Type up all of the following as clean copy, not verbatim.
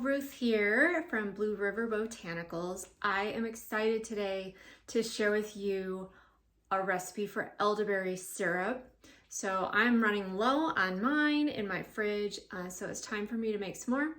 Ruth here from Blue River Botanicals. I am excited today to share with you a recipe for elderberry syrup. So I'm running low on mine in my fridge, so it's time for me to make some more.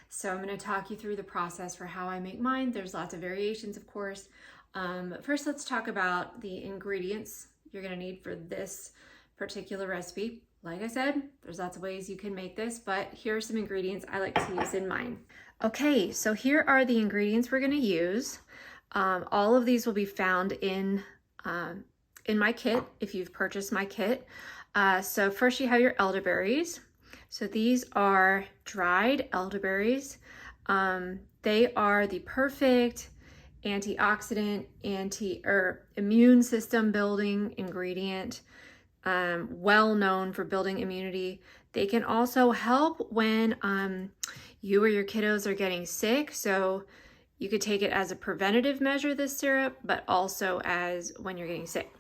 So I'm going to talk you through the process for how I make mine. There's lots of variations, of course. But first, let's talk about the ingredients you're going to need for this particular recipe. Like I said, there's lots of ways you can make this, but here are some ingredients I like to use in mine. Okay, so here are the ingredients we're going to use. All of these will be found in my kit if you've purchased my kit. So first you have your elderberries. So these are dried elderberries. They are the perfect antioxidant, immune system building ingredient. Well known for building immunity. They can also help when you or your kiddos are getting sick. So you could take it as a preventative measure, this syrup, but also as when you're getting sick.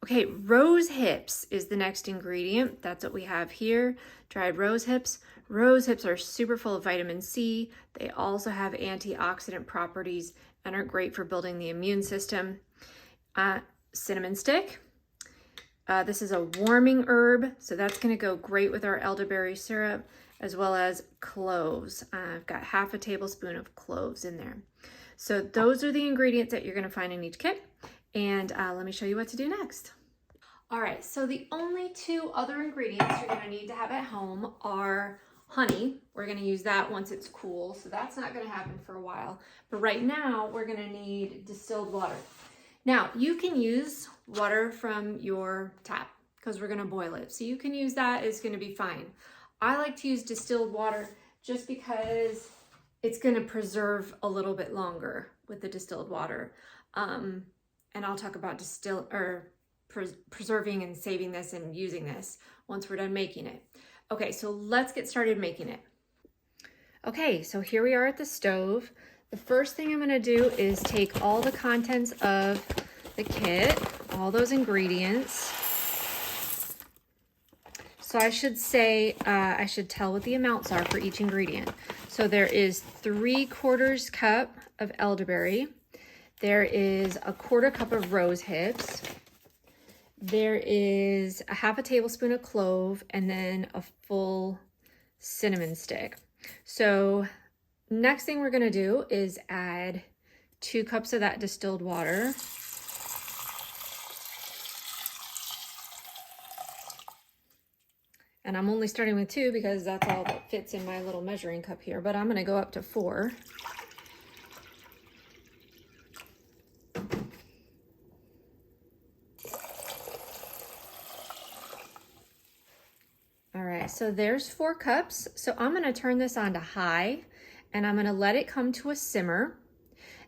Okay, rose hips is the next ingredient. That's what we have here, dried rose hips. Rose hips are super full of vitamin C. They also have antioxidant properties and are great for building the immune system. Cinnamon stick. This is a warming herb, so that's going to go great with our elderberry syrup, as well as cloves. I've got half a tablespoon of cloves in there. So those are the ingredients that you're going to find in each kit, and let me show you what to do next. All right, so the only two other ingredients you're going to need to have at home are honey. We're going to use that once it's cool, so that's not going to happen for a while. But right now, we're going to need distilled water. Now, you can use water from your tap because we're going to boil it. So you can use that, it's going to be fine. I like to use distilled water just because it's going to preserve a little bit longer with the distilled water. And I'll talk about preserving and saving this and using this once we're done making it. Okay, so let's get started making it. Okay, so here we are at the stove. The first thing I'm going to do is take all the contents of the kit, all those ingredients. So I should say, I should tell what the amounts are for each ingredient. So there is 3/4 cup of elderberry. There is a 1/4 cup of rose hips. There is a half a tablespoon of clove, and then a full cinnamon stick. So next thing we're going to do is add 2 cups of that distilled water. And I'm only starting with 2 because that's all that fits in my little measuring cup here, but I'm going to go up to 4. All right, so there's 4 cups. So I'm going to turn this on to high, and I'm going to let it come to a simmer.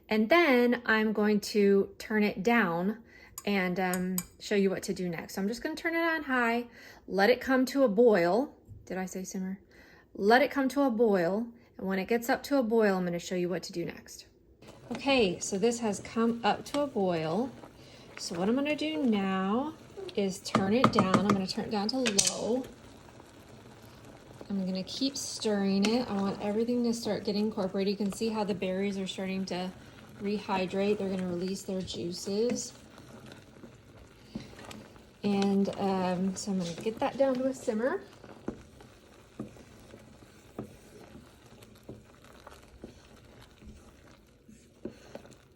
And then I'm going to turn it down and show you what to do next. So I'm just going to turn it on high, let it come to a boil. Did I say simmer? Let it come to a boil. And when it gets up to a boil, I'm going to show you what to do next. Okay, so this has come up to a boil. So what I'm going to do now is turn it down. I'm going to turn it down to low. I'm going to keep stirring it. I want everything to start getting incorporated. You can see how the berries are starting to rehydrate. They're going to release their juices. And so I'm going to get that down to a simmer.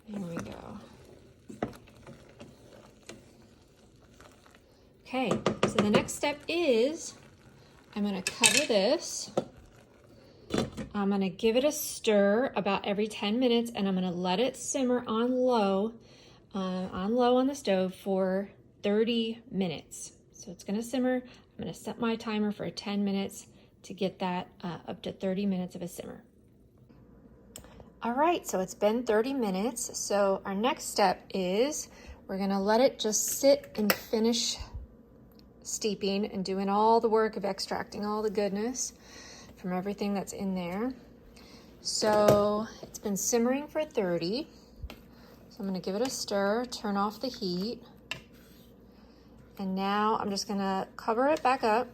There we go. Okay, so the next step is I'm going to cover this. I'm going to give it a stir about every 10 minutes, and I'm going to let it simmer on low on the stove for 30 minutes. So it's going to simmer. I'm going to set my timer for 10 minutes to get that up to 30 minutes of a simmer. All right, so it's been 30 minutes. So our next step is we're going to let it just sit and finish steeping and doing all the work of extracting all the goodness from everything that's in there. So it's been simmering for 30. So I'm going to give it a stir, turn off the heat. And now I'm just going to cover it back up.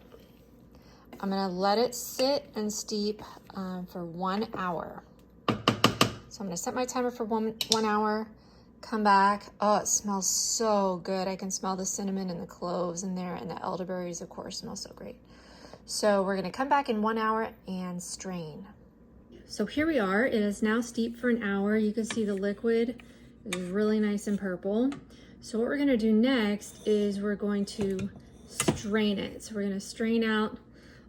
I'm gonna let it sit and steep for 1 hour. So I'm gonna set my timer for one hour, come back. Oh, it smells so good. I can smell the cinnamon and the cloves in there, and the elderberries, of course, smell so great. So we're gonna come back in 1 hour and strain. So here we are. It is now steeped for an hour. You can see the liquid is really nice and purple. So what we're gonna do next is we're going to strain it. So we're gonna strain out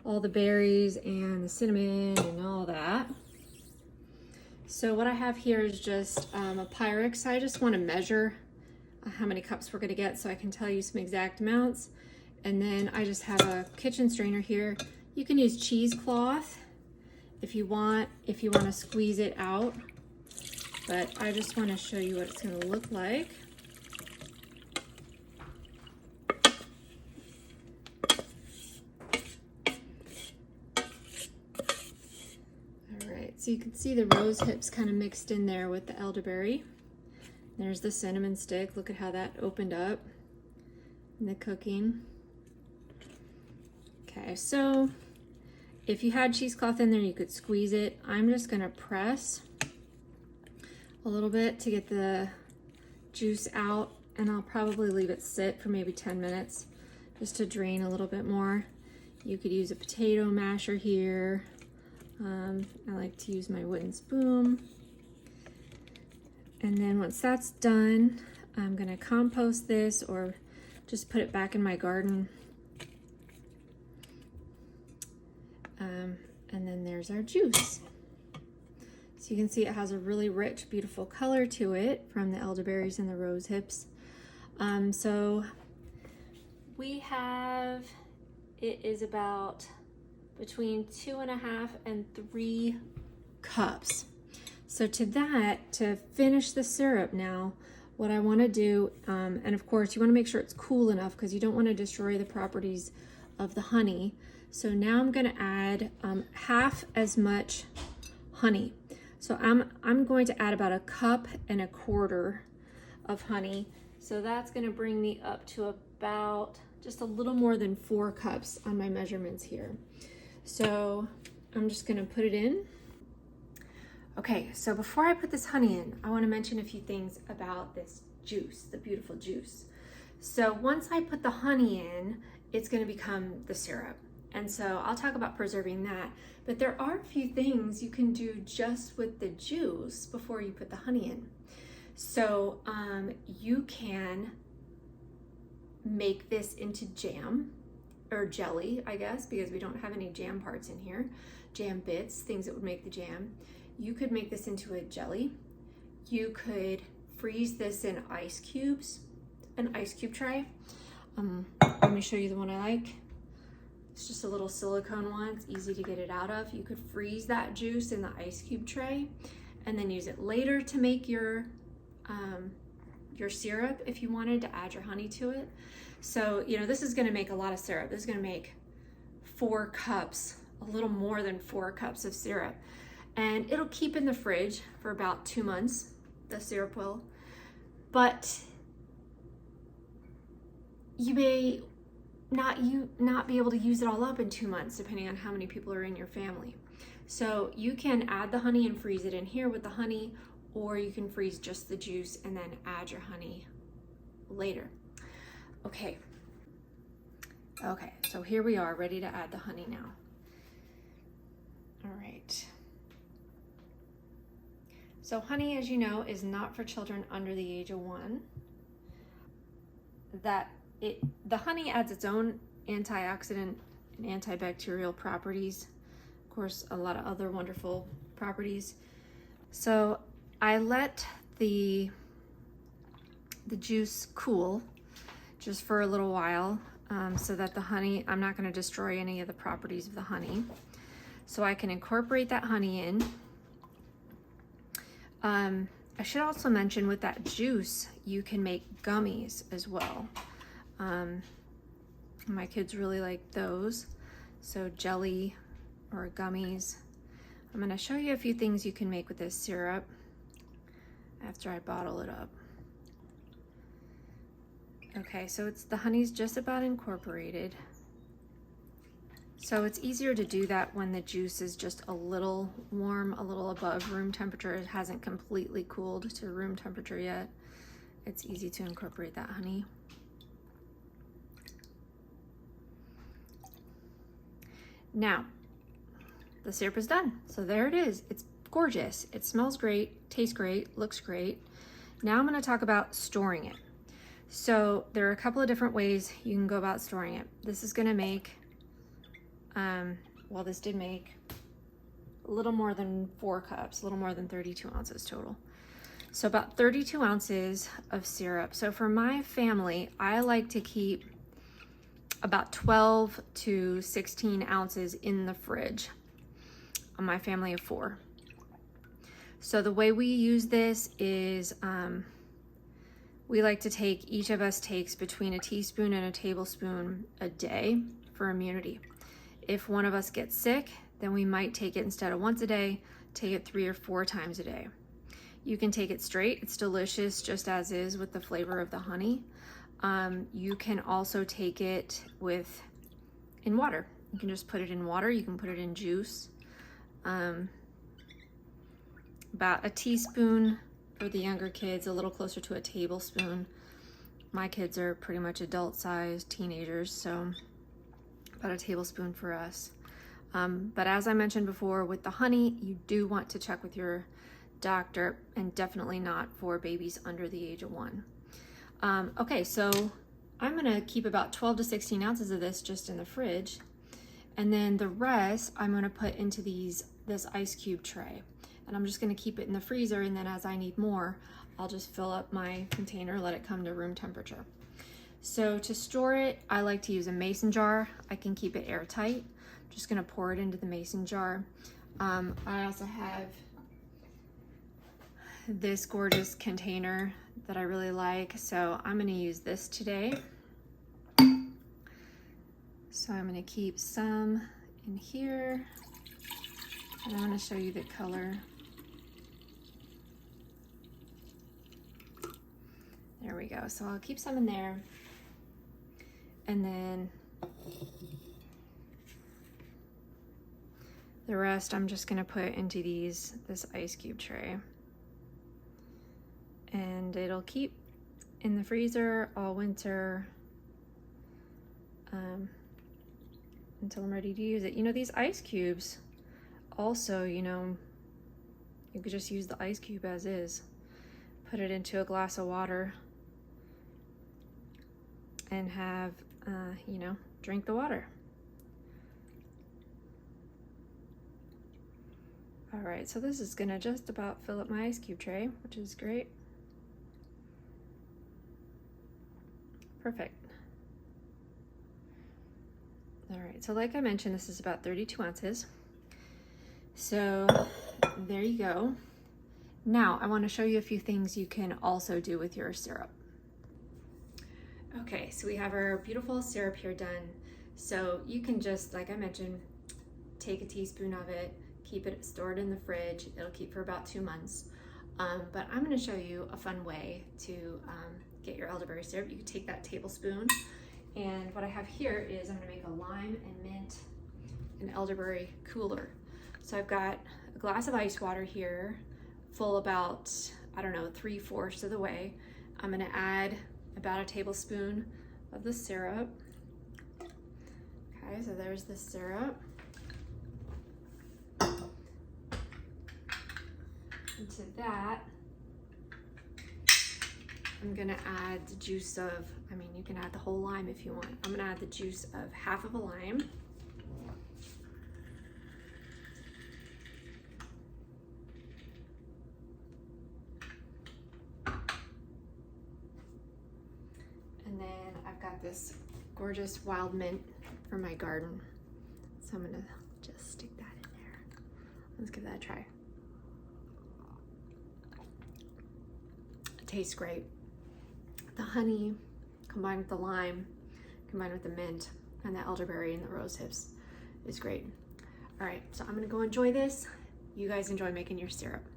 all the berries and the cinnamon and all that. So what I have here is just a Pyrex. I just want to measure how many cups we're going to get so I can tell you some exact amounts. And then I just have a kitchen strainer here. You can use cheesecloth if you want to squeeze it out. But I just want to show you what it's going to look like. So you can see the rose hips kind of mixed in there with the elderberry. There's the cinnamon stick. Look at how that opened up in the cooking. Okay, so if you had cheesecloth in there, you could squeeze it. I'm just gonna press a little bit to get the juice out, and I'll probably leave it sit for maybe 10 minutes just to drain a little bit more. You could use a potato masher here. I like to use my wooden spoon. And then once that's done, I'm gonna compost this or just put it back in my garden. And then there's our juice. So you can see it has a really rich, beautiful color to it from the elderberries and the rose hips. So we have, it is about between 2.5 and 3 cups. So to finish the syrup now, what I want to do, and of course you want to make sure it's cool enough because you don't want to destroy the properties of the honey. So now I'm going to add half as much honey. So I'm going to add about 1.25 cups of honey. So that's going to bring me up to about just a little more than 4 cups on my measurements here. So I'm just gonna put it in. Okay, so before I put this honey in, I wanna mention a few things about this juice, the beautiful juice. So once I put the honey in, it's gonna become the syrup. And so I'll talk about preserving that, but there are a few things you can do just with the juice before you put the honey in. So you can make this into jam, or jelly, I guess, because we don't have any jam parts in here. Jam bits, things that would make the jam. You could make this into a jelly. You could freeze this in ice cubes, an ice cube tray. Let me show you the one I like. It's just a little silicone one. It's easy to get it out of. You could freeze that juice in the ice cube tray and then use it later to make your syrup if you wanted to add your honey to it. So, you know, this is gonna make a lot of syrup. This is gonna make 4 cups, a little more than 4 cups of syrup. And it'll keep in the fridge for about 2 months, the syrup will. But you may not be able to use it all up in 2 months, depending on how many people are in your family. So you can add the honey and freeze it in here with the honey, or you can freeze just the juice and then add your honey later. Okay, so here we are, ready to add the honey now. All right. So honey, as you know, is not for children under the age of 1. The honey adds its own antioxidant and antibacterial properties. Of course, a lot of other wonderful properties. So I let the juice cool just for a little while so that the honey, I'm not going to destroy any of the properties of the honey. So I can incorporate that honey in. I should also mention with that juice, you can make gummies as well. My kids really like those. So jelly or gummies. I'm going to show you a few things you can make with this syrup after I bottle it up. Okay, so the honey's just about incorporated. So it's easier to do that when the juice is just a little warm, a little above room temperature. It hasn't completely cooled to room temperature yet. It's easy to incorporate that honey. Now, the syrup is done. So there it is. It's gorgeous. It smells great, tastes great, looks great. Now I'm going to talk about storing it. So there are a couple of different ways you can go about storing it. This is going to make, well, this did make a little more than 4 cups, a little more than 32 ounces total. So about 32 ounces of syrup. So for my family, I like to keep about 12 to 16 ounces in the fridge on my family of 4. So the way we use this is we like to take, each of us takes between a teaspoon and a tablespoon a day for immunity. If one of us gets sick, then we might take it instead of once a day, take it 3 or 4 times a day. You can take it straight. It's delicious just as is with the flavor of the honey. You can also take it in water. You can just put it in water. You can put it in juice. About a teaspoon for the younger kids, a little closer to a tablespoon. My kids are pretty much adult-sized teenagers, so about a tablespoon for us. But as I mentioned before, with the honey, you do want to check with your doctor, and definitely not for babies under the age of 1. Okay, so I'm gonna keep about 12 to 16 ounces of this just in the fridge, and then the rest I'm gonna put into this ice cube tray. And I'm just gonna keep it in the freezer, and then as I need more, I'll just fill up my container, let it come to room temperature. So to store it, I like to use a mason jar. I can keep it airtight. I'm just gonna pour it into the mason jar. I also have this gorgeous container that I really like, so I'm gonna use this today. So I'm gonna keep some in here, and I'm gonna show you the color. There we go. So I'll keep some in there, and then the rest I'm just gonna put into this ice cube tray, and it'll keep in the freezer all winter until I'm ready to use it. You know, these ice cubes also, you know, you could just use the ice cube as is, put it into a glass of water, and have, you know, drink the water. All right, so this is gonna just about fill up my ice cube tray, which is great. Perfect. All right, so like I mentioned, this is about 32 ounces. So there you go. Now I wanna show you a few things you can also do with your syrup. Okay, so we have our beautiful syrup here done. So you can just, like I mentioned, take a teaspoon of it, keep it stored in the fridge. It'll keep for about 2 months. But I'm gonna show you a fun way to get your elderberry syrup. You can take that tablespoon, and what I have here is I'm gonna make a lime and mint and elderberry cooler. So I've got a glass of ice water here, full about, I don't know, 3/4 of the way. I'm gonna add about a tablespoon of the syrup. Okay, so there's the syrup. Into that, I'm gonna add the juice of, I mean, you can add the whole lime if you want. I'm gonna add the juice of half of a lime. And then I've got this gorgeous wild mint from my garden. So I'm gonna just stick that in there. Let's give that a try. It tastes great. The honey combined with the lime, combined with the mint and the elderberry and the rosehips is great. All right, so I'm gonna go enjoy this. You guys enjoy making your syrup.